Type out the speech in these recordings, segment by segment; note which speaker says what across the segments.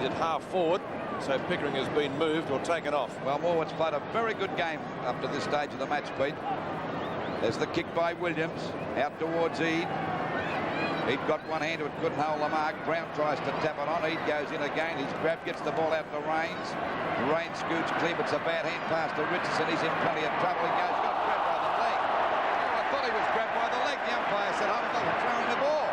Speaker 1: at half forward, so Pickering has been moved or taken off.
Speaker 2: Well, Morwood's played a very good game up to this stage of the match, Pete. There's the kick by Williams out towards Eade. He'd got one hand to it, couldn't hold the mark. Brown tries to tap it on. Eade goes in again. He's grabbed, gets the ball out to Rains. Rains scoots clear, but it's a bad hand pass to Richardson. He's in plenty of trouble. He goes, got grabbed by the leg. Oh, I thought he was grabbed by the leg. The umpire said, I'm not throwing the ball.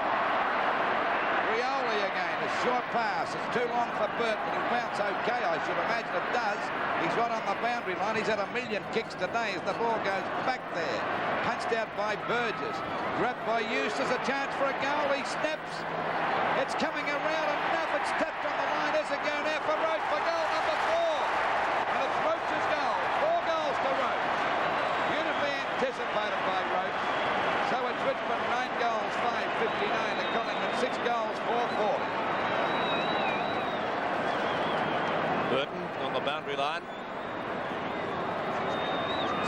Speaker 2: Rioli again, a short pass. It's too long for Burton. It'll bounce okay, I should imagine it does. He's right on the boundary line. He's had a million kicks today as the ball goes back there. Punched out by Burgess. Grabbed by Eustace. A chance for a goal. He snaps. It's coming around enough. It's tapped on the line. There's a go now for Roach for goal number 4. And it's Roach's goal. 4 goals to Roach. Beautifully anticipated by Roach. So it's Richmond 9 goals, 5.59 to Collingwood, 6 goals, 4.40.
Speaker 1: Burton on the boundary line.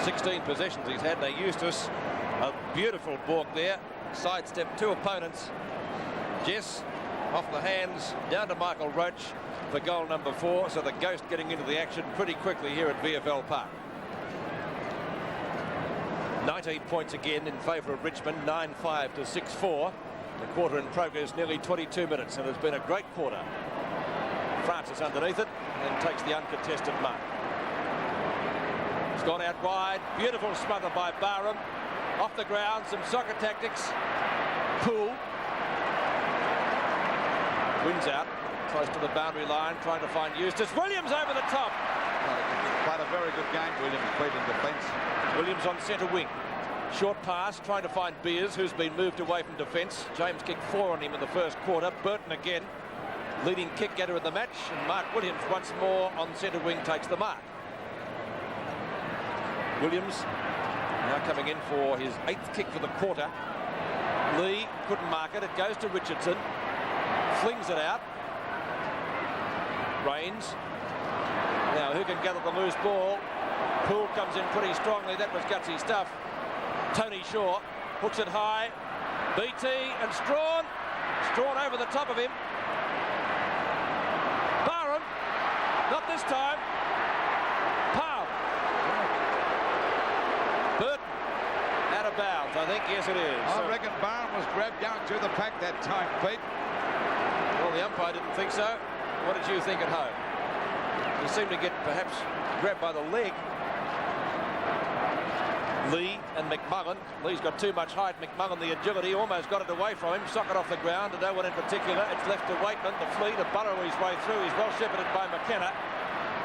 Speaker 1: 16 possessions he's had. Now Eustace, a beautiful balk there. Sidestepped 2 opponents. Jess off the hands, down to Michael Roach for goal number 4. So the Ghost getting into the action pretty quickly here at VFL Park. 19 points again in favour of Richmond, 9-5 to 6-4. The quarter in progress, nearly 22 minutes, and it's been a great quarter. Francis underneath it and takes the uncontested mark. It's gone out wide. Beautiful smother by Barham. Off the ground, some soccer tactics. Poole wins out, close to the boundary line, trying to find Eustace. Williams over the top.
Speaker 2: Played a very good game, Williams, played in defence.
Speaker 1: Williams on centre wing. Short pass, trying to find Beers, who's been moved away from defence. James kicked 4 on him in the first quarter. Burton again, leading kick getter of the match, and Mark Williams once more on centre wing takes the mark. Williams now coming in for his 8th kick for the quarter. Lee couldn't mark it. It goes to Richardson. Flings it out. Rains. Now who can gather the loose ball? Poole comes in pretty strongly. That was gutsy stuff. Tony Shaw hooks it high. BT and Strawn. Strawn over the top of him. Barham. Not this time. Palm. Burton. Out of bounds, I think. Yes, it is.
Speaker 2: I reckon Barham was grabbed down through the pack that time, Pete.
Speaker 1: Well, the umpire didn't think so. What did you think at home? He seemed to get perhaps grabbed by the leg. Lee and McMullen. Lee's got too much height. McMullen, the agility, almost got it away from him. Socket off the ground to no one in particular. It's left to Waitman, the flea, to burrow his way through. He's well shepherded by McKenna.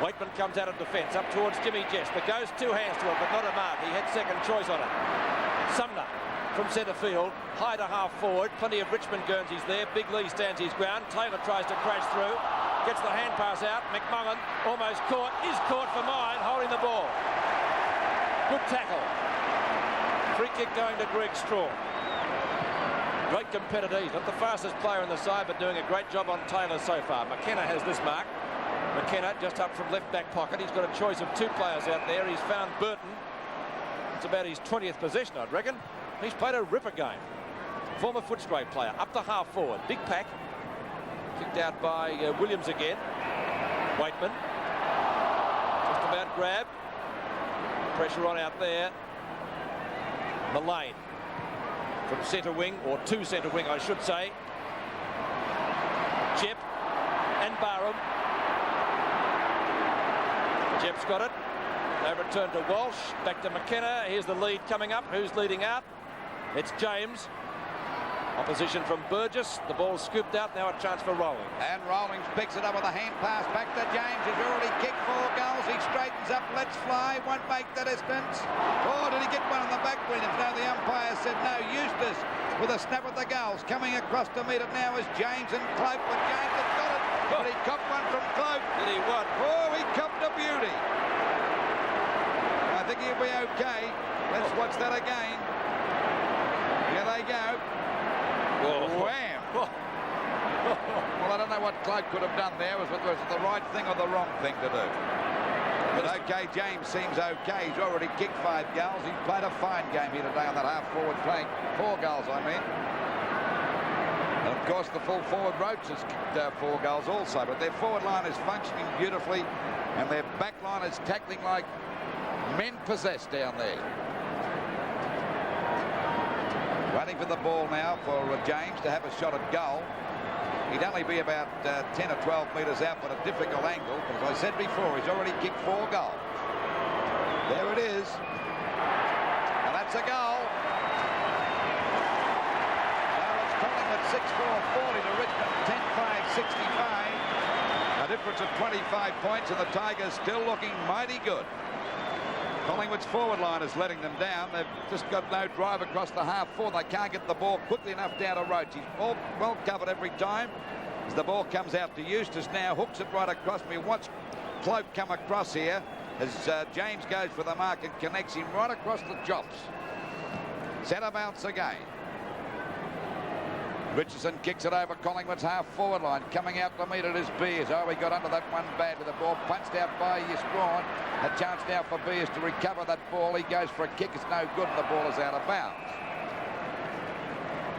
Speaker 1: Waitman comes out of defence, up towards Jimmy Jess. But goes 2 hands to it, but not a mark. He had second choice on it. Sumner from centre field, high to half forward. Plenty of Richmond Guernseys there. Big Lee stands his ground. Taylor tries to crash through. Gets the hand pass out. McMullen almost caught. Is caught for mine, holding the ball. Good tackle. Free kick going to Greg Straw. Great competitor. He's not the fastest player in the side, but doing a great job on Taylor so far. McKenna has this mark. McKenna just up from left back pocket. He's got a choice of 2 players out there. He's found Burton. It's about his 20th possession, I'd reckon. He's played a ripper game. Former Footscray player, up the half forward. Big pack. Kicked out by Williams again. Waitman. Just about grab. Pressure on out there. Mullane from centre wing, or to centre wing, I should say. Jep and Barham. Jep's got it. They return to Walsh. Back to McKenna. Here's the lead coming up. Who's leading out? It's James. Opposition from Burgess. The ball's scooped out. Now a chance for Rawlings.
Speaker 2: And Rawlings picks it up with a hand pass back to James. He's already kicked 4 goals. He straightens up. Let's fly. Won't make the distance. Oh, did he get one on the back, Williams? No, the umpire said no. Eustace with a snap at the goals. Coming across to meet it now is James and Cloak. But James has got it. But he copped one from Cloak.
Speaker 1: Did he what?
Speaker 2: Oh, he copped a beauty. I think he'll be okay. Let's watch that again. Here they go.
Speaker 1: Whoa.
Speaker 2: Wham! Well, I don't know what Cloak could have done there. Was it the right thing or the wrong thing to do? But okay, James seems okay. He's already kicked 5 goals. He's played a fine game here today on that half forward, playing 4 goals, I mean. And of course, the full forward Roach has kicked 4 goals also, but their forward line is functioning beautifully, and their back line is tackling like men possessed down there. Waiting for the ball now for James to have a shot at goal. He'd only be about 10 or 12 metres out, but a difficult angle. But as I said before, he's already kicked 4 goals. There it is. And that's a goal. So it's Collingwood 6-4-40 to Richmond 10-5-65. A difference of 25 points, and the Tigers still looking mighty good. Collingwood's forward line is letting them down. They've just got no drive across the half-forward. They can't get the ball quickly enough down to Roach. He's all well covered every time. As the ball comes out to Eustace now, hooks it right across. We watch Cloak come across here as James goes for the mark and connects him right across the chops. Centre bounce again. Richardson kicks it over Collingwood's half-forward line. Coming out to meet it is Beers. Oh, he got under that one bad with the ball. Punched out by Strawn. A chance now for Beers to recover that ball. He goes for a kick. It's no good, and the ball is out of bounds.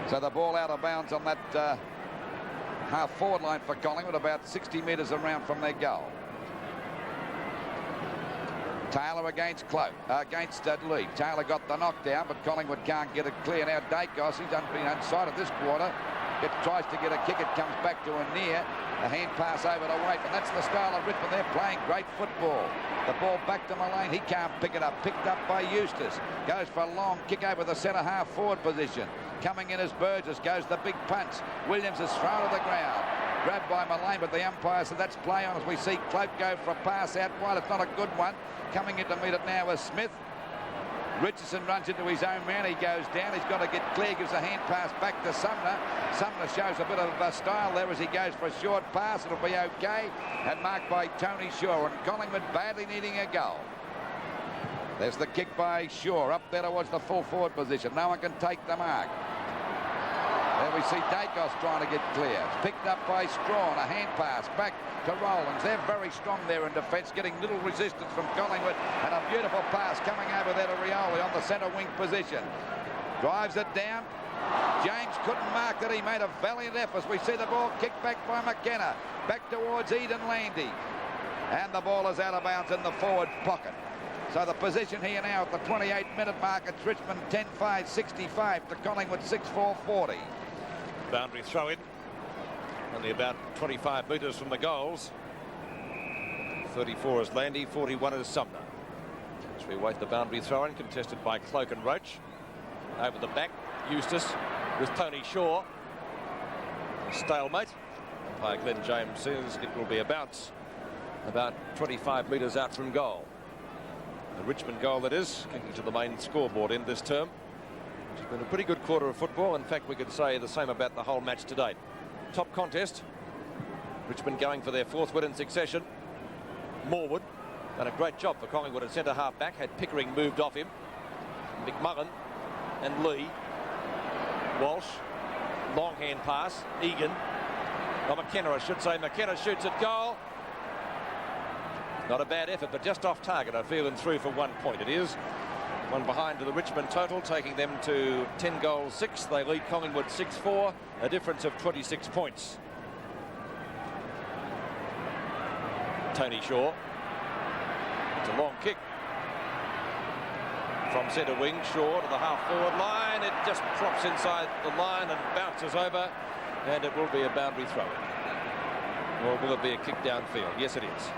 Speaker 2: So the ball out of bounds on that half-forward line for Collingwood, about 60 metres around from their goal. Taylor against Cloak, against Lee. Taylor got the knockdown, but Collingwood can't get it clear. Now Dacos, he's been unsighted this quarter. Tries to get a kick, it comes back to a near. A hand pass over to Waite, and that's the style of Richmond. They're playing great football. The ball back to Mullane. He can't pick it up. Picked up by Eustace. Goes for a long kick over the centre half forward position. Coming in as Burgess. Goes the big punch. Williams is thrown to the ground. Grabbed by Mullane, but the umpire said that's play on as we see Cloak go for a pass out wide. It's not a good one. Coming in to meet it now is Smith. Richardson runs into his own man. He goes down. He's got to get clear. Gives a hand pass back to Sumner. Sumner shows a bit of style there as he goes for a short pass. It'll be okay. And marked by Tony Shaw. And Collingwood badly needing a goal. There's the kick by Shaw up there towards the full forward position. No one can take the mark. There we see Dacos trying to get clear. It's picked up by Strawn. A hand pass back to Rowlands. They're very strong there in defence, getting little resistance from Collingwood. And a beautiful pass coming over there to Rioli on the centre wing position. Drives it down. James couldn't mark that. He made a valiant effort. We see the ball kicked back by McKenna. Back towards Eden Landy. And the ball is out of bounds in the forward pocket. So the position here now at the 28-minute mark, it's Richmond 10-5-65 to Collingwood 6-4-40.
Speaker 1: Boundary throw in. Only about 25 metres from the goals. 34 is Landy, 41 is Sumner. As we wait the boundary throw in, contested by Cloak and Roach. Over the back, Eustace with Tony Shaw. Stalemate. Umpire Glenn James says it will be a bounce about 25 metres out from goal. The Richmond goal, that is, kicking to the main scoreboard in this term. It's been a pretty good quarter of football. In fact, we could say the same about the whole match to date. Top contest. Richmond going for their 4th win in succession. Morwood done a great job for Collingwood at centre half back. Had Pickering moved off him. McMullen and Lee. Walsh. Long hand pass. Egan. Or McKenna, I should say. McKenna shoots at goal. Not a bad effort, but just off target, I feel, and through for 1 point. It is one behind to the Richmond total, taking them to 10 goals 6. They lead Collingwood 6-4, a difference of 26 points. Tony Shaw. It's a long kick from centre wing. Shaw to the half-forward line. It just drops inside the line and bounces over, and it will be a boundary throw-in. Or will it be a kick downfield? Yes, it is.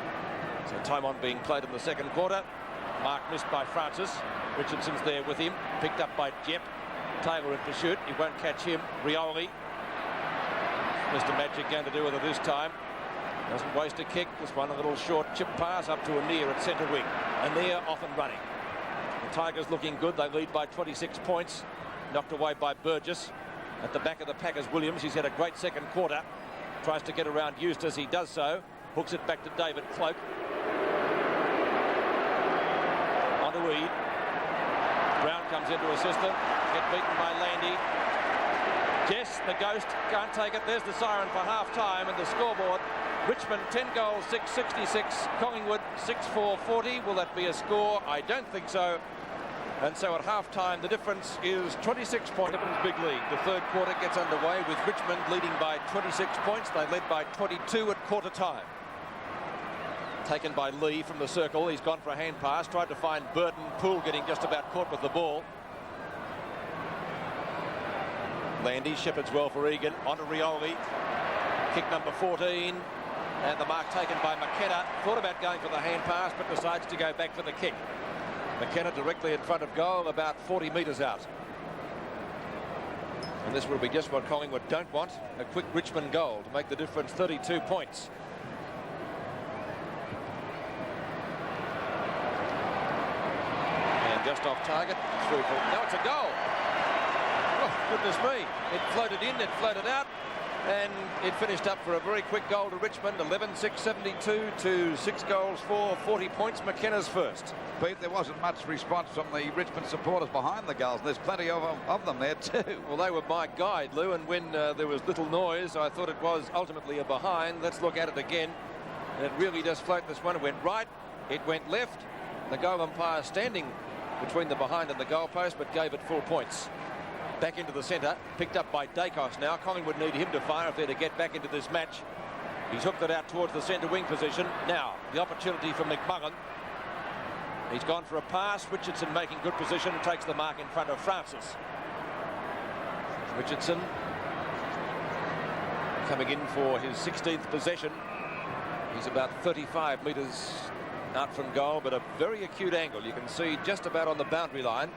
Speaker 1: So time on being played in the second quarter. Mark missed by Francis. Richardson's there with him. Picked up by Jepp. Taylor in pursuit. He won't catch him. Rioli. Mr. Magic going to do with it this time. Doesn't waste a kick. Just one a little short chip pass up to a near at centre wing. And they're off and running. The Tigers looking good. They lead by 26 points. Knocked away by Burgess. At the back of the pack is Williams. He's had a great second quarter. Tries to get around Eustace. He does so. Hooks it back to David Cloak. On to Reid. Brown comes into assist them. Get beaten by Landy. Jess, the ghost, can't take it. There's the siren for half-time, and the scoreboard. Richmond 10 goals, 6-66. Collingwood 6-4-40. Will that be a score? I don't think so. And so at half-time, the difference is 26 points. Big lead. The third quarter gets underway with Richmond leading by 26 points. They led by 22 at quarter-time. Taken by Lee from the circle. He's gone for a hand pass. Tried to find Burton. Poole getting just about caught with the ball. Landy shepherds well for Egan. On to Rioli. Kick number 14. And the mark taken by McKenna. Thought about going for the hand pass, but decides to go back for the kick. McKenna directly in front of goal, about 40 metres out. And this will be just what Collingwood don't want. A quick Richmond goal to make the difference 32 points. And just off target. Through for... No, it's a goal. Oh, goodness me. It floated in, it floated out. And it finished up for a very quick goal to Richmond. 11-6-72 to 6 goals for 40 points. McKenna's first.
Speaker 2: Pete, there wasn't much response from the Richmond supporters behind the goals. There's plenty of them there too.
Speaker 1: Well, they were my guide, Lou, and when there was little noise, I thought it was ultimately a behind. Let's look at it again. And it really does float this one. It went right, it went left. The goal umpire standing between the behind and the goalpost, but gave it full points. Back into the centre, picked up by Dacos now. Collingwood need him to fire if they're to get back into this match. He's hooked it out towards the centre wing position. Now, the opportunity for McMullen. He's gone for a pass. Richardson making good position and takes the mark in front of Francis. Richardson coming in for his 16th possession. He's about 35 metres out from goal, but a very acute angle. You can see just about on the boundary line.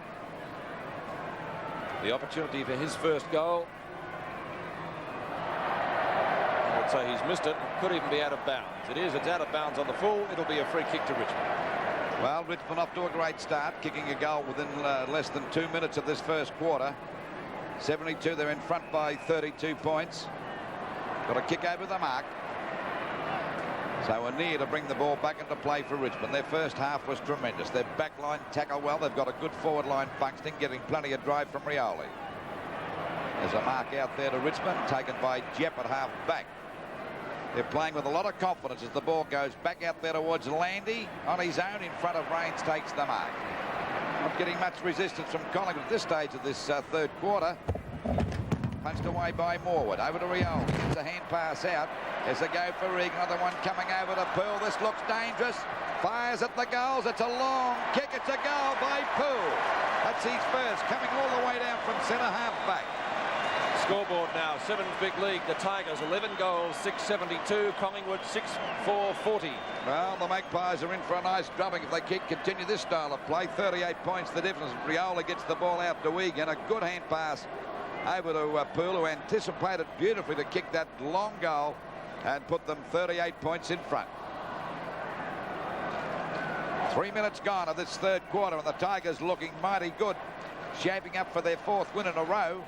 Speaker 1: The opportunity for his first goal. I would say he's missed it. Could even be out of bounds. It is. It's out of bounds on the full. It'll be a free kick to Richmond.
Speaker 2: Well, Richmond off to a great start, kicking a goal within less than 2 minutes of this first quarter. 72, they're in front by 32 points. Got a kick over the mark. So we're near to bring the ball back into play for Richmond. Their first half was tremendous. Their back line tackle well. They've got a good forward line functioning, getting plenty of drive from Rioli. There's a mark out there to Richmond, taken by Jepp at half back. They're playing with a lot of confidence as the ball goes back out there towards Landy. On his own in front of Rains, takes the mark. Not getting much resistance from Collingwood at this stage of this third quarter. Punched away by Morwood. Over to Rioli. Gets a hand pass out. There's a go for Regan. Another one coming over to Poole. This looks dangerous. Fires at the goals. It's a long kick. It's a goal by Poole. That's his first. Coming all the way down from centre half back.
Speaker 1: Scoreboard now. 7th big league. The Tigers 11 goals, 672. Collingwood 6-4-40.
Speaker 2: Well, the Magpies are in for a nice drubbing if they continue this style of play. 38 points the difference. Rioli gets the ball out to Egan. A good hand pass over to Poole, who anticipated beautifully to kick that long goal and put them 38 points in front. 3 minutes gone of this third quarter, and the Tigers looking mighty good, shaping up for their 4th win in a row.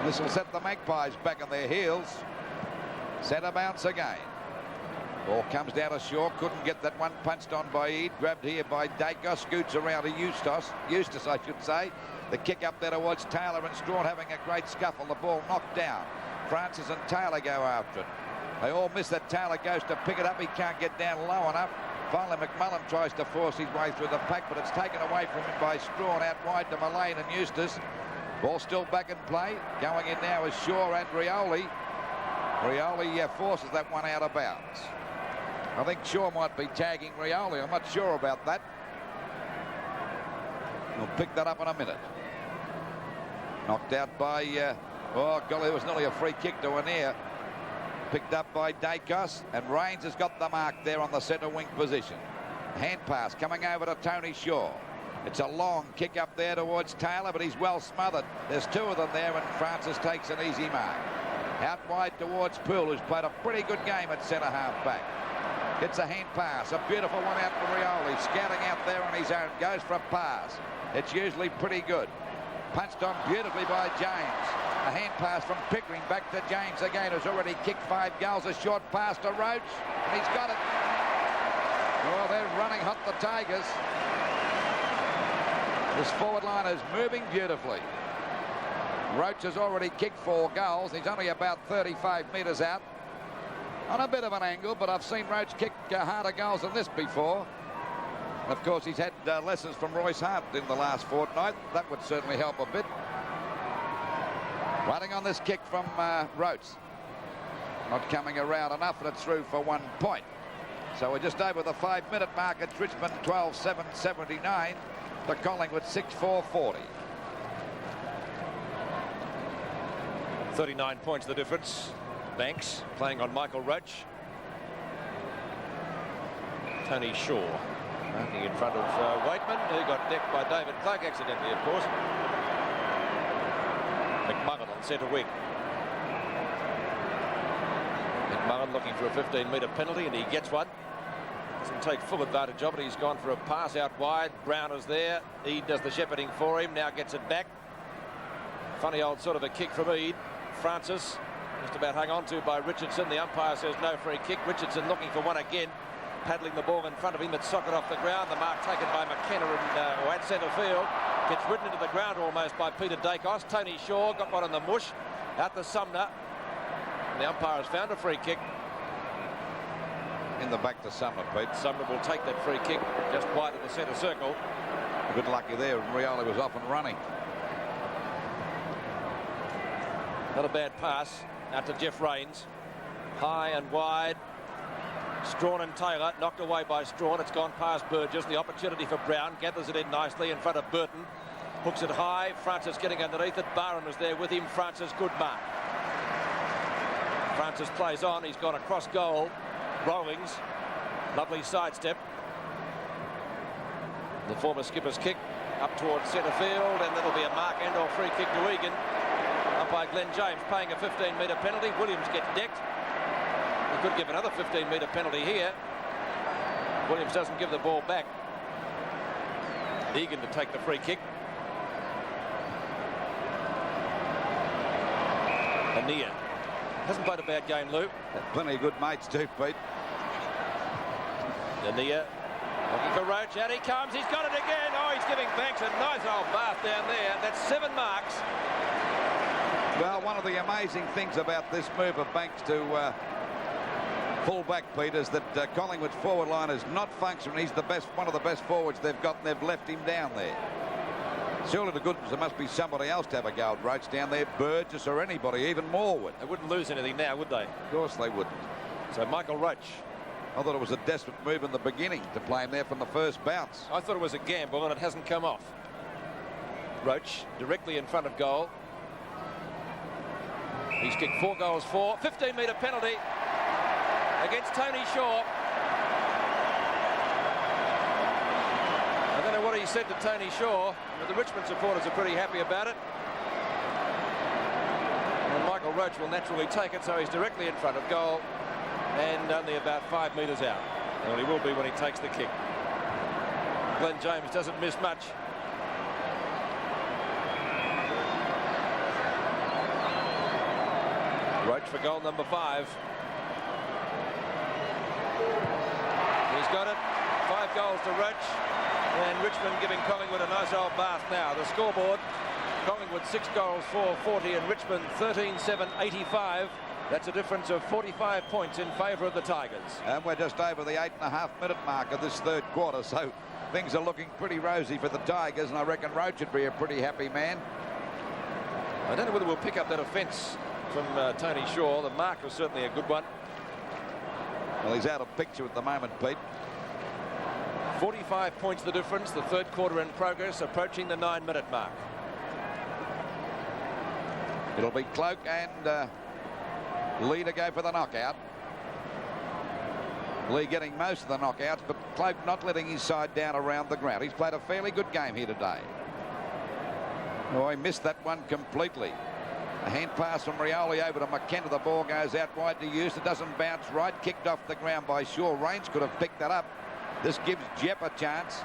Speaker 2: This will set the Magpies back on their heels. Centre bounce again. Ball comes down to Shaw. Couldn't get that one punched on by Eade. Grabbed here by Dacos. Scoots around to Eustace, I should say. The kick up there towards Taylor, and Strawn having a great scuffle. The ball knocked down. Francis and Taylor go after it. They all miss that. Taylor goes to pick it up. He can't get down low enough. Finally, McMullen tries to force his way through the pack, but it's taken away from him by Strawn out wide to Mullane and Eustace. Ball still back in play. Going in now is Shaw and Rioli. Rioli forces that one out of bounds. I think Shaw might be tagging Rioli. I'm not sure about that. We'll pick that up in a minute. Knocked out by, oh golly, it was nearly a free kick to Anir. Picked up by Dacos, and Rains has got the mark there on the centre wing position. Hand pass coming over to Tony Shaw. It's a long kick up there towards Taylor, but he's well smothered. There's 2 of them there, and Francis takes an easy mark. Out wide towards Poole, who's played a pretty good game at centre half back. Gets a hand pass, a beautiful one out to Rioli. Scouting out there on his own, goes for a pass. It's usually pretty good. Punched on beautifully by James. A hand pass from Pickering back to James again, who's already kicked 5 goals. A short pass to Roach, and he's got it. Oh, they're running hot, the Tigers. This forward line is moving beautifully. Roach has already kicked 4 goals. He's only about 35 metres out. On a bit of an angle, but I've seen Roach kick harder goals than this before. Of course, he's had lessons from Royce Hart in the last fortnight. That would certainly help a bit. Running on this kick from Roach. Not coming around enough, and it's through for 1 point. So we're just over the 5-minute mark at Richmond, 12-7-79 to Collingwood, 6-4-40.
Speaker 1: 39 points the difference. Banks playing on Michael Roach. Tony Shaw marking in front of Waitman, who got decked by David Clark accidentally, of course. McMullen on centre wing. McMullen looking for a 15-metre penalty, and he gets one. Doesn't take full advantage of it. He's gone for a pass out wide. Brown is there. Eade does the shepherding for him. Now gets it back. Funny old sort of a kick from Eade. Francis just about hung on to by Richardson. The umpire says no free kick. Richardson looking for one again. Paddling the ball in front of him. It's socket off the ground. The mark taken by McKenna or at centre field. Gets ridden into the ground almost by Peter Dacos. Tony Shaw got one in the mush. Out to Sumner. And the umpire has found a free kick.
Speaker 2: In the back to Sumner, Pete.
Speaker 1: Sumner will take that free kick just wide of the centre circle.
Speaker 2: A bit lucky there. Rioli was off and running.
Speaker 1: Not a bad pass out to Jeff Rains. High and wide. Strawn and Taylor knocked away by Strawn. It's gone past Burgess. The opportunity for Brown. Gathers it in nicely in front of Burton. Hooks it high. Francis getting underneath it. Barron was there with him. Francis, good mark. Francis plays on. He's gone across goal. Rawlings. Lovely sidestep. The former skipper's kick up towards centre field, and that'll be a mark and or free kick to Egan. Up by Glenn James, paying a 15-metre penalty. Williams gets decked. He could give another 15-metre penalty here. Williams doesn't give the ball back. Egan to take the free kick. Anea hasn't played a bad game, Lou.
Speaker 2: Plenty of good mates too, Pete.
Speaker 1: Anea looking for Roach. Out he comes. He's got it again. Oh, he's giving Banks a nice old bath down there. That's 7 marks.
Speaker 2: Well, one of the amazing things about this move of Banks to full back, Pete, is that Collingwood's forward line is not functioning. He's the best, one of the best forwards they've got, and they've left him down there. Surely to goodness there must be somebody else to have a go at Roach down there, Burgess or anybody, even Morwood.
Speaker 1: They wouldn't lose anything now, would they?
Speaker 2: Of course they wouldn't.
Speaker 1: So Michael Roach.
Speaker 2: I thought it was a desperate move in the beginning to play him there from the first bounce.
Speaker 1: I thought it was a gamble, and it hasn't come off. Roach directly in front of goal. He's kicked 4 goals for. 15-metre penalty against Tony Shaw. I don't know what he said to Tony Shaw, but the Richmond supporters are pretty happy about it. And Michael Roach will naturally take it, so he's directly in front of goal and only about 5 metres out. Well, he will be when he takes the kick. Glenn James doesn't miss much. Roach for goal number 5. He's got it. 5 goals to Roach. And Richmond giving Collingwood a nice old bath now. The scoreboard, Collingwood 6 goals for 40 and Richmond 13-7-85. That's a difference of 45 points in favour of the Tigers.
Speaker 2: And we're just over the 8.5-minute mark of this third quarter, so things are looking pretty rosy for the Tigers, and I reckon Roach would be a pretty happy man.
Speaker 1: I don't know whether we'll pick up that offence from Tony Shaw. The mark was certainly a good one.
Speaker 2: Well, he's out of picture at the moment, Pete.
Speaker 1: 45 points the difference. The third quarter in progress, approaching the 9-minute mark.
Speaker 2: It'll be Cloak and Lee to go for the knockout. Lee getting most of the knockouts, but Cloak not letting his side down around the ground. He's played a fairly good game here today. Oh, he missed that one completely. A hand pass from Rioli over to McKenna. The ball goes out wide to use. It doesn't bounce right. Kicked off the ground by Shaw. Rains could have picked that up. This gives Jepp a chance.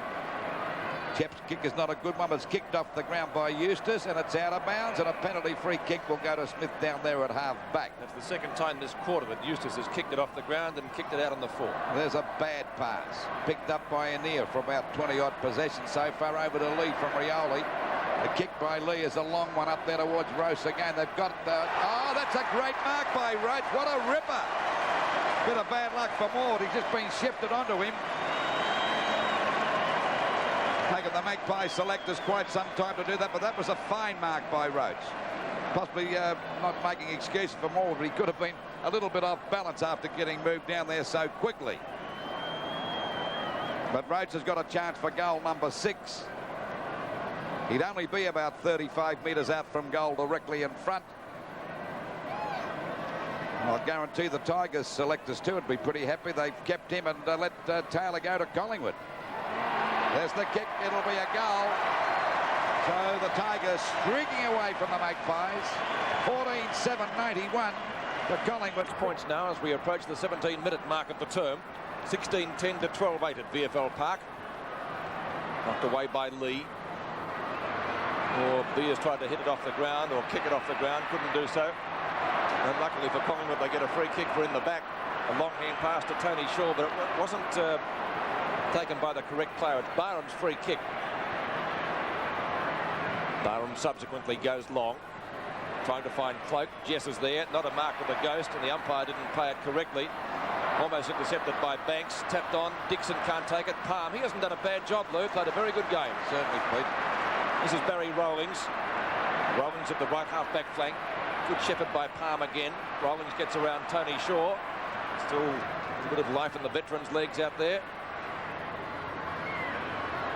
Speaker 2: Jepp's kick is not a good one, but it's kicked off the ground by Eustace, and it's out of bounds, and a penalty free kick will go to Smith down there at half back.
Speaker 1: That's the second time this quarter that Eustace has kicked it off the ground and kicked it out on the full.
Speaker 2: There's a bad pass. Picked up by Anea for about 20-odd possessions so far over to Lee from Rioli. The kick by Lee is a long one up there towards Roach again. They've got oh, that's a great mark by Roach. What a ripper. Bit of bad luck for Maud. He's just been shifted onto him. taken the Magpie selectors quite some time to do that, but that was a fine mark by Roach. Possibly not making excuses for more, but he could have been a little bit off balance after getting moved down there so quickly. But Roach has got a chance for goal number 6. He'd only be about 35 metres out from goal directly in front. I'll guarantee the Tigers selectors too would be pretty happy. They've kept him and let Taylor go to Collingwood. There's the kick. It'll be a goal. So the Tigers streaking away from the Magpies. 14-7-91 to Collingwood.
Speaker 1: Points now as we approach the 17-minute mark of the term. 16-10 to 12-8 at VFL Park. Knocked away by Lee. Or Beers tried to hit it off the ground or kick it off the ground. Couldn't do so. And luckily for Collingwood, they get a free kick for in the back. A long hand pass to Tony Shaw, but it wasn't taken by the correct player. It's Barham's free kick. Barham subsequently goes long, trying to find Cloak. Jess is there, not a mark with a ghost, and the umpire didn't play it correctly. Almost intercepted by Banks, tapped on. Dixon can't take it. Palm, he hasn't done a bad job, Lou. Played a very good game.
Speaker 2: Certainly, Pete.
Speaker 1: This is Barry Rawlings. Rawlings at the right half-back flank. Good shepherd by Palm again. Rawlings gets around Tony Shaw. Still a bit of life in the veterans' legs out there.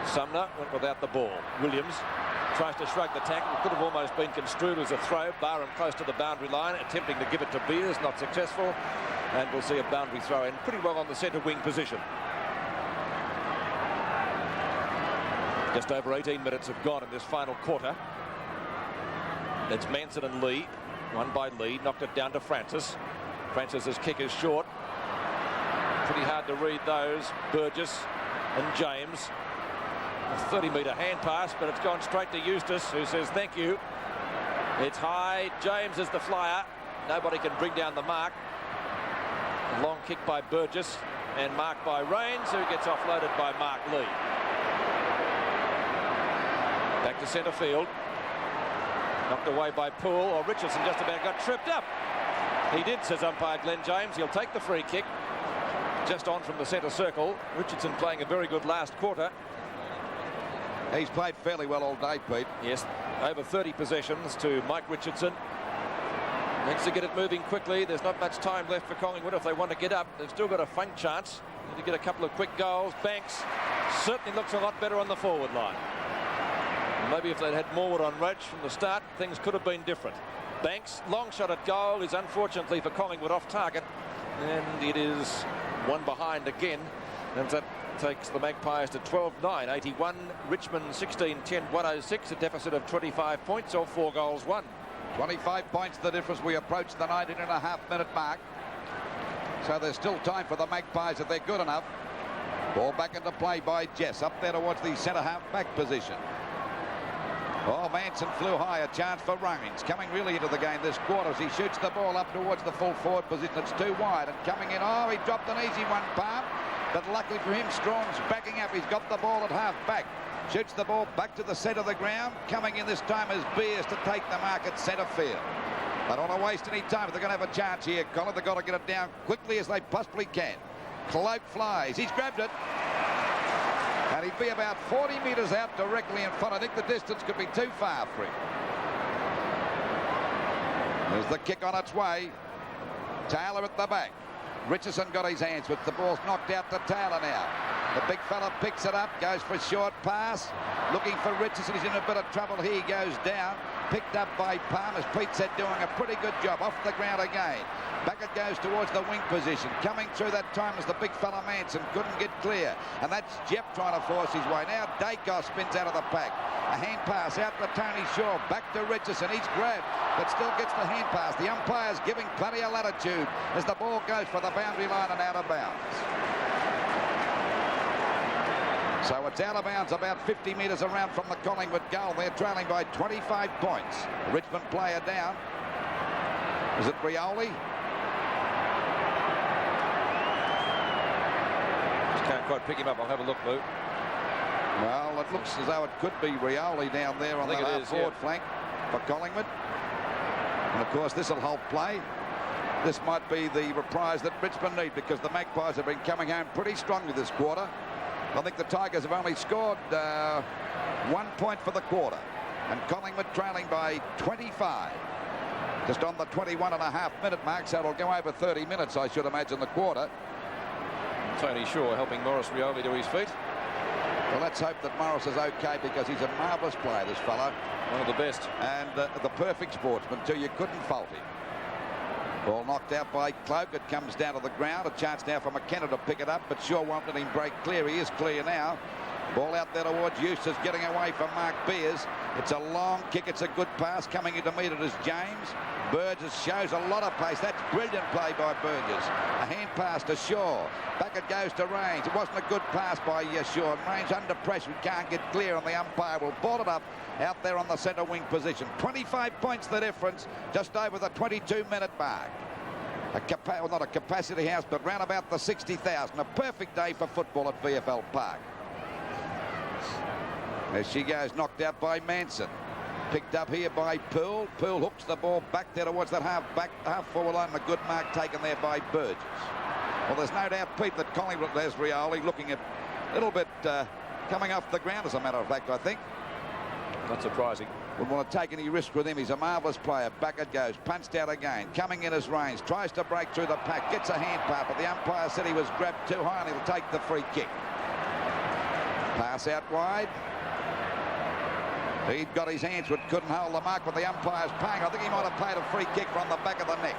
Speaker 1: Sumner went without the ball. Williams tries to shrug the tackle. It could have almost been construed as a throw. Barham close to the boundary line, attempting to give it to Beers, not successful. And we'll see a boundary throw in pretty well on the centre wing position. Just over 18 minutes have gone in this final quarter. It's Manson and Lee. Won by Lee. Knocked it down to Francis. Francis's kick is short. Pretty hard to read those. Burgess and James. A 30-metre hand pass, but it's gone straight to Eustace, who says thank you. It's high. James is the flyer. Nobody can bring down the mark. A long kick by Burgess and marked by Rains, who gets offloaded by Mark Lee. Back to centre field. Knocked away by Poole, or Richardson just about got tripped up. He did, says umpire Glenn James. He'll take the free kick. Just on from the centre circle. Richardson playing a very good last quarter.
Speaker 2: He's played fairly well all day, Pete.
Speaker 1: Yes, over 30 possessions to Mike Richardson. Needs to get it moving quickly. There's not much time left for Collingwood if they want to get up. They've still got a faint chance. Need to get a couple of quick goals. Banks certainly looks a lot better on the forward line. Maybe if they'd had Morwood on Roach from the start, things could have been different. Banks, long shot at goal, is unfortunately for Collingwood off target. And it is one behind again. And that takes the Magpies to 12-9, 81. Richmond 16-10, 106, a deficit of 25 points or 4 goals won.
Speaker 2: 25 points the difference. We approach the 19.5-minute mark. So there's still time for the Magpies if they're good enough. Ball back into play by Jess, up there towards the centre half-back position. Oh, Manson flew high, a chance for Rains. Coming really into the game this quarter as he shoots the ball up towards the full forward position. It's too wide and coming in. Oh, he dropped an easy one, Palm. But luckily for him, Strong's backing up. He's got the ball at half-back. Shoots the ball back to the centre of the ground. Coming in this time is Beers to take the mark at centre field. They don't want to waste any time. They're going to have a chance here, Colin. They've got to get it down quickly as they possibly can. Cloak flies. He's grabbed it. And he'd be about 40 metres out directly in front. I think the distance could be too far for him. There's the kick on its way. Taylor at the back. Richardson got his hands with the ball's knocked out to Taylor now. The big fella picks it up, goes for a short pass. Looking for Richardson. He's in a bit of trouble. He goes down. Picked up by Palm, as Pete said, doing a pretty good job. Off the ground again. Back it goes towards the wing position. Coming through that time as the big fella Manson couldn't get clear. And that's Jeff trying to force his way. Now Dacos spins out of the pack. A hand pass out to Tony Shaw. Back to Richardson. He's grabbed, but still gets the hand pass. The umpire's giving plenty of latitude as the ball goes for the boundary line and out of bounds. So it's out of bounds about 50 metres around from the Collingwood goal. They're trailing by 25 points. Richmond player down. Is it Rioli?
Speaker 1: Just can't quite pick him up. I'll have a look, Lou.
Speaker 2: Well, it looks as though it could be Rioli down there on the forward flank for Collingwood. And of course, this will hold play. This might be the reprise that Richmond need because the Magpies have been coming home pretty strongly this quarter. I think the Tigers have only scored 1 point for the quarter, and Collingwood trailing by 25. Just on the 21.5-minute mark, so it'll go over 30 minutes, I should imagine, the quarter.
Speaker 1: Tony Shaw helping Maurice Rioli to his feet.
Speaker 2: Well, let's hope that Morris is okay, because he's a marvellous player, this fellow.
Speaker 1: One of the best.
Speaker 2: And the perfect sportsman, too. You couldn't fault him. Ball knocked out by Cloak. It comes down to the ground. A chance now for McKenna to pick it up, but Shaw won't let him break clear. He is clear now. Ball out there towards Eustace, getting away from Mark Beers. It's a long kick. It's a good pass. Coming in to meet it is James. Burgess shows a lot of pace. That's brilliant play by Burgess. A hand pass to Shaw. Back it goes to Rains. It wasn't a good pass by Shaw. And Rains under pressure. He can't get clear, and the umpire will ball it up out there on the centre wing position. 25 points the difference, just over the 22-minute mark. Well, not a capacity house, but round about the 60,000. A perfect day for football at VFL Park. As she goes, knocked out by Manson. Picked up here by Poole. Poole hooks the ball back there towards that half forward line. A good mark taken there by Burgess. Well, there's no doubt, Pete, that Collingwood has Rioli looking at a little bit coming off the ground, as a matter of fact, I think.
Speaker 1: Not surprising.
Speaker 2: Wouldn't want to take any risk with him. He's a marvellous player. Back it goes. Punched out again. Coming in as Rains. Tries to break through the pack. Gets a hand pass, but the umpire said he was grabbed too high, and he'll take the free kick. Pass out wide. He'd got his hands, but couldn't hold the mark, but the umpire's paying. I think he might have played a free kick from the back of the neck.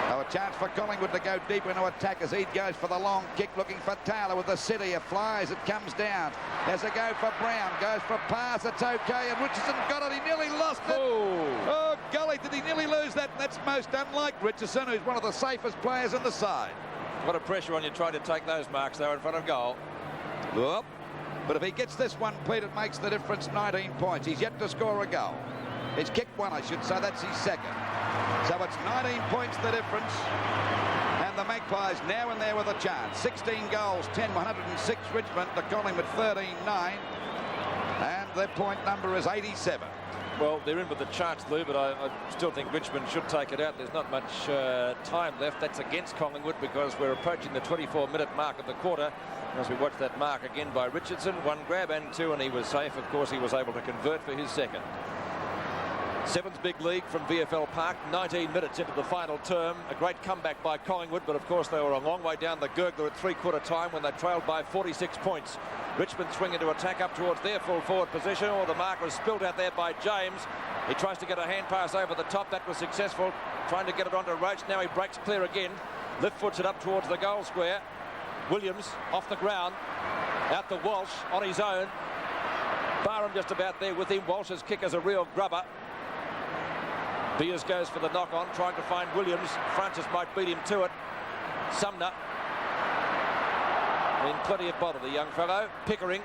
Speaker 2: So a chance for Collingwood to go deeper into attack as he goes for the long kick, looking for Taylor with the city. It flies, it comes down. There's a go for Brown, goes for a pass, it's okay, and Richardson got it, he nearly lost it. Oh, golly, did he nearly lose that? That's most unlike Richardson, who's one of the safest players on the side.
Speaker 1: What a pressure on you trying to take those marks there in front of goal.
Speaker 2: Whoop. But if he gets this one, Pete, it makes the difference 19 points. He's yet to score a goal. He's kicked one, I should say. That's his second. So it's 19 points the difference. And the Magpies now in there with a chance. 16 goals, 10-106 Richmond to Collingwood 13-9. And their point number is 87.
Speaker 1: Well, they're in with a chance, Lou, but I still think Richmond should take it out. There's not much time left. That's against Collingwood, because we're approaching the 24-minute mark of the quarter. As we watch that mark again by Richardson, one grab and two, and he was safe. Of course, he was able to convert for his second. Seventh big league from VFL Park, 19 minutes into the final term. A great comeback by Collingwood, but of course they were a long way down the gurgler at three-quarter time when they trailed by 46 points. Richmond swing into attack up towards their full forward position. Oh, the mark was spilt out there by James. He tries to get a hand pass over the top. That was successful. Trying to get it onto Roach. Now he breaks clear again. Lift foots it up towards the goal square. Williams off the ground. Out to Walsh on his own. Barham just about there with him. Walsh's kick is a real grubber. Beers goes for the knock-on, trying to find Williams. Francis might beat him to it. Sumner in plenty of bother, the young fellow. Pickering.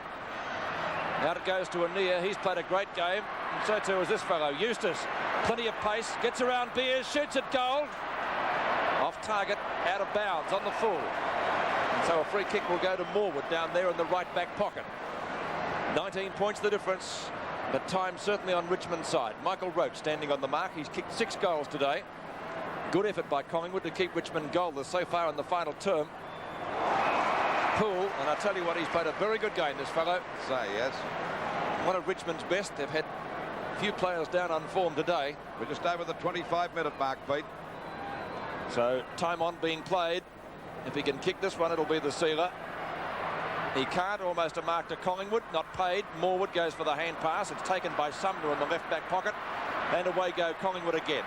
Speaker 1: Out it goes to Anea. He's played a great game, and so too is this fellow. Eustace, plenty of pace, gets around Beers, shoots at goal. Off target, out of bounds, on the full. And so a free kick will go to Morwood down there in the right back pocket. 19 points the difference, but time certainly on Richmond's side. Michael Roach standing on the mark. He's kicked 6 goals today. Good effort by Collingwood to keep Richmond goalless so far in the final term. Poole, and I tell you what, he's played a very good game, this fellow.
Speaker 2: So, yes.
Speaker 1: One of Richmond's best. They've had a few players down on form today.
Speaker 2: We're just over the 25-minute mark, Pete.
Speaker 1: So, time on being played. If he can kick this one, it'll be the sealer. He can't. Almost a mark to Collingwood. Not paid. Morwood goes for the hand pass. It's taken by Sumner in the left back pocket. And away go Collingwood again.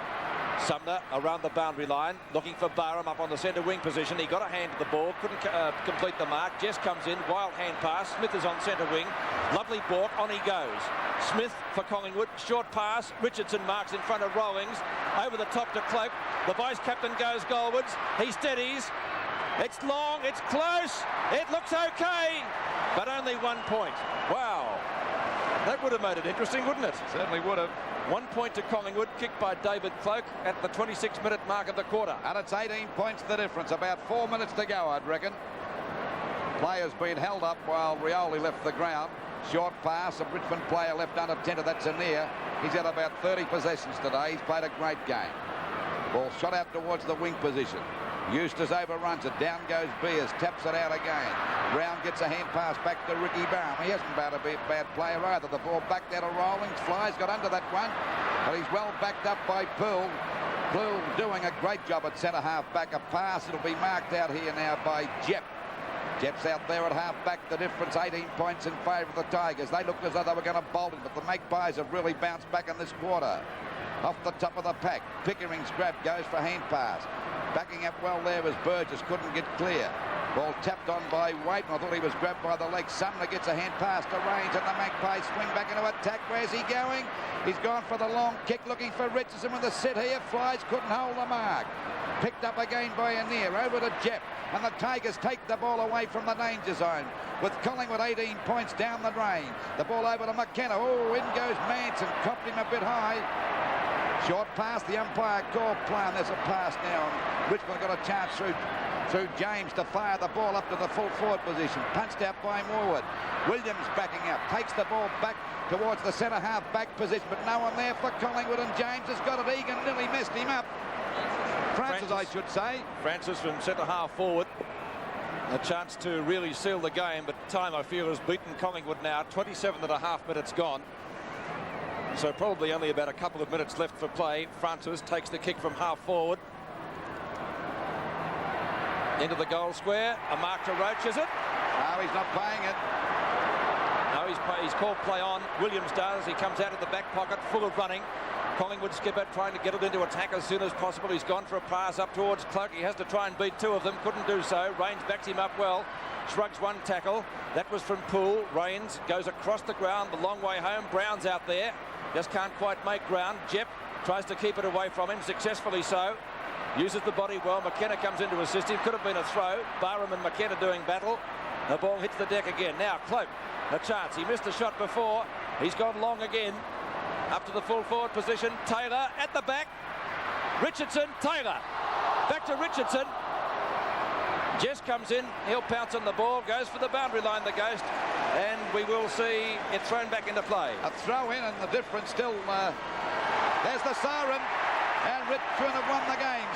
Speaker 1: Sumner around the boundary line, looking for Barham up on the centre wing position. He got a hand to the ball, couldn't complete the mark. Jess comes in, wild hand pass. Smith is on centre wing. Lovely balk, on he goes. Smith for Collingwood, short pass. Richardson marks in front of Rawlings. Over the top to Cloak. The vice-captain goes goalwards. He steadies. It's long, it's close. It looks okay, but only 1 point. Wow. That would have made it interesting, wouldn't it?
Speaker 2: Certainly would have.
Speaker 1: 1 point to Collingwood, kicked by David Cloak at the 26-minute mark of the quarter.
Speaker 2: And it's 18 points the difference. About 4 minutes to go, I'd reckon. Players being held up while Rioli left the ground. Short pass, a Richmond player left unattended. That's Anea. He's had about 30 possessions today. He's played a great game. Ball shot out towards the wing position. Eustace overruns it. Down goes Beers. Taps it out again. Brown gets a hand pass back to Ricky Barham. He hasn't been a bad player either. The ball backed out of Rawlings. Fly's got under that one, but he's well backed up by Poole. Poole doing a great job at centre half back. A pass. It'll be marked out here now by Jepp. Jepp's out there at half back. The difference 18 points in favour of the Tigers. They looked as though they were going to bowl him, but the Magpies have really bounced back in this quarter. Off the top of the pack, Pickering's grab goes for hand pass. Backing up well there was Burgess, couldn't get clear. Ball tapped on by Waite, and I thought he was grabbed by the leg. Sumner gets a hand pass to Range, and the Magpies swing back into attack. Where's he going? He's gone for the long kick, looking for Richardson with the sit here. Flies couldn't hold the mark. Picked up again by Anir, over to Jepp, and the Tigers take the ball away from the danger zone with Collingwood 18 points down the drain. The ball over to McKenna. Oh, in goes Manson, copped him a bit high. Short pass, the umpire called play, and there's a pass now. Richmond got a chance through James to fire the ball up to the full forward position. Punched out by Morwood. Williams backing up, takes the ball back towards the centre half back position, but no one there for Collingwood, and James has got it. Egan nearly messed him up. Francis, I should say. Francis from centre half forward. A chance to really seal the game, but time, I feel, has beaten Collingwood now. 27.5 minutes gone. So probably only about a couple of minutes left for play. Francis takes the kick from half forward. Into the goal square. A mark to Roach, is it?
Speaker 3: No, he's not playing it.
Speaker 1: No, he's called play on. Williams does. He comes out of the back pocket, full of running. Collingwood skipper trying to get it into attack as soon as possible. He's gone for a pass up towards Cloak. He has to try and beat two of them. Couldn't do so. Rains backs him up well. Shrugs one tackle. That was from Poole. Rains goes across the ground the long way home. Brown's out there. Just can't quite make ground. Jepp tries to keep it away from him, successfully so. Uses the body well. McKenna comes in to assist him. Could have been a throw. Barham and McKenna doing battle. The ball hits the deck again. Now Cloak, a chance. He missed a shot before. He's gone long again. Up to the full forward position. Taylor at the back. Richardson, Taylor. Back to Richardson. Jess comes in. He'll pounce on the ball. Goes for the boundary line, the Ghost. And we will see it thrown back into play.
Speaker 3: A throw in, and the difference still... there's the siren. And Richmond have won the game.